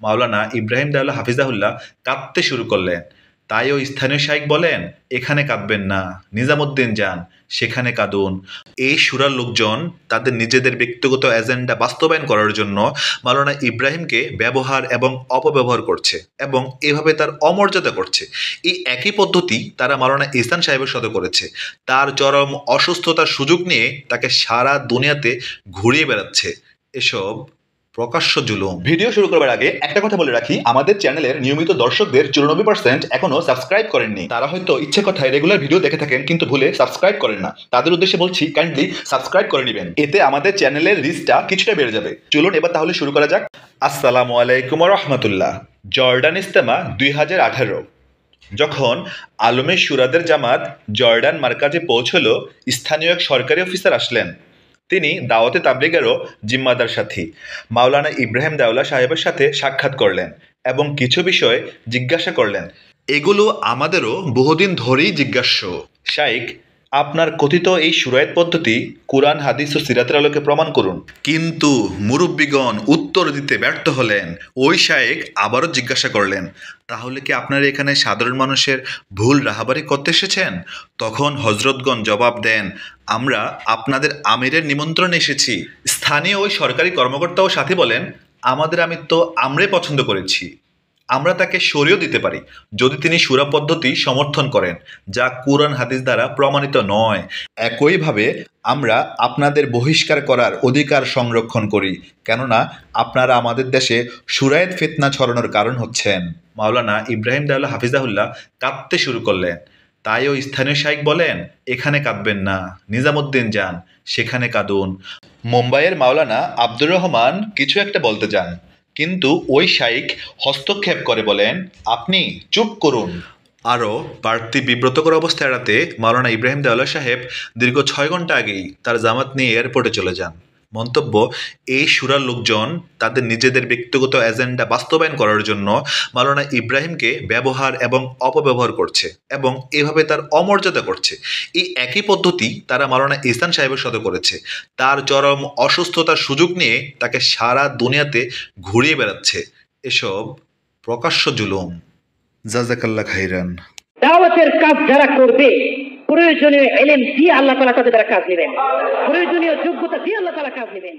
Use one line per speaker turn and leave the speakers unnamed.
মাওলানা ইব্রাহিম দেওলা হাফিজাহুল্লাহ কাঁদতে শুরু করলেন। তাই ওই স্থানীয় শাইখ বলেন, এখানে কাঁদবেন না, নিজামুদ্দিন যান, সেখানে কাঁদুন। এই সুরার লোকজন তাদের নিজেদের ব্যক্তিগত এজেন্ডা বাস্তবায়ন করার জন্য মাওলানা ইব্রাহিমকে ব্যবহার এবং অপব্যবহার করছে এবং এভাবে তার অমর্যাদা করছে। এই একই পদ্ধতি তারা মাওলানা ইহসান সাহেবের সাথে করেছে। তার চরম অসুস্থতার সুযোগ নিয়ে তাকে সারা দুনিয়াতে ঘুরিয়ে বেড়াচ্ছে। এসব প্রকাশ্য জুলুম। ভিডিও শুরু করবার আগে একটা কথা বলে রাখি, আমাদের চ্যানেলের নিয়মিত দর্শকদের 94% এখনো সাবস্ক্রাইব করেননি। তারা হয়তো ইচ্ছে কথায় রেগুলার ভিডিও দেখে থাকেন কিন্তু ভুলে সাবস্ক্রাইব করেন না। তাদের উদ্দেশ্যে বলছি, কাইন্ডলি সাবস্ক্রাইব করে নেবেন, এতে আমাদের চ্যানেলের রিচটা কিছুটা বেড়ে যাবে। চলুন এবার তাহলে শুরু করা যাক। আসসালামু আলাইকুম ওয়া রাহমাতুল্লাহ। জর্ডান ইজতেমা 2018। যখন আলমে শুরাদের জামাত জর্ডান মার্কাজে পৌঁছল, স্থানীয় এক সরকারি অফিসার আসলেন। তিনি দাওয়াতে তাবলিগেরও জিম্মাদার সাথী মাওলানা ইব্রাহিম দেওলা সাহেবের সাথে সাক্ষাৎ করলেন এবং কিছু বিষয় জিজ্ঞাসা করলেন। এগুলো আমাদেরও বহুদিন ধরেই জিজ্ঞাস্য। শাইখ, আপনার কথিত এই শুরায়েত পদ্ধতি কুরআন, হাদিস ও সিরাতের আলোকে প্রমাণ করুন। কিন্তু মুরব্বীগণ উত্তর দিতে ব্যর্থ হলেন। ওই শাইখ আবারও জিজ্ঞাসা করলেন, তাহলে কি আপনারা এখানে সাধারণ মানুষের ভুল রাহাবারি করতে এসেছেন? তখন হযরতগণ জবাব দেন, আমরা আপনাদের আমিরের নিমন্ত্রণে এসেছি। স্থানীয় ওই সরকারি কর্মকর্তা ও সাথী বলেন, আমাদের আমির তো আমরাই পছন্দ করেছি, আমরা তাকে সরিয়েও দিতে পারি যদি তিনি সূরা পদ্ধতি সমর্থন করেন, যা কুরআন হাদিস দ্বারা প্রমাণিত নয়। একইভাবে আমরা আপনাদের বহিষ্কার করার অধিকার সংরক্ষণ করি, কেননা আপনারা আমাদের দেশে শুরায়েত ফিতনা ছড়ানোর কারণ হচ্ছেন। মাওলানা ইব্রাহিম দেওলা হাফিজাহুল্লাহ কাঁদতে শুরু করলেন। তাই ওই স্থানীয় শাইখ বলেন, এখানে কাঁদবেন না, নিজামুদ্দিন যান, সেখানে কাঁদুন। মুম্বাইয়ের মাওলানা আব্দুর রহমান কিছু একটা বলতে যান, কিন্তু ওই শাইখ হস্তক্ষেপ করে বলেন, আপনি চুপ করুন। আরও বাড়তি বিব্রতকর অবস্থা এড়াতে মাওলানা ইব্রাহিম দেওলা সাহেব দীর্ঘ 6 ঘন্টা আগেই তার জামাত নিয়ে এয়ারপোর্টে চলে যান। মন্তব্য, এই সুরার লোকজন তাদের নিজেদের ব্যক্তিগত এজেন্ডা বাস্তবায়ন করার জন্য মাওলানা ইব্রাহিমকে ব্যবহার এবং অপব্যবহার করছে এবং এভাবে তার অমর্যাদা করছে। এই একই পদ্ধতি তারা মাওলানা ইহসান সাহেবের সাথে করেছে। তার চরম অসুস্থতার সুযোগ নিয়ে তাকে সারা দুনিয়াতে ঘুরিয়ে বেড়াচ্ছে। এসব প্রকাশ্য জুলুম। জাযাকাল্লাহ খাইরান।
দাওয়াতের কাজ যারা করবে, প্রয়োজনীয় ইলম দিয়ে আল্লাহ তাআলা তাদের কাজ নেবেন, প্রয়োজনীয় যোগ্যতা দিয়ে আল্লাহ তাআলা কাজ নেবেন।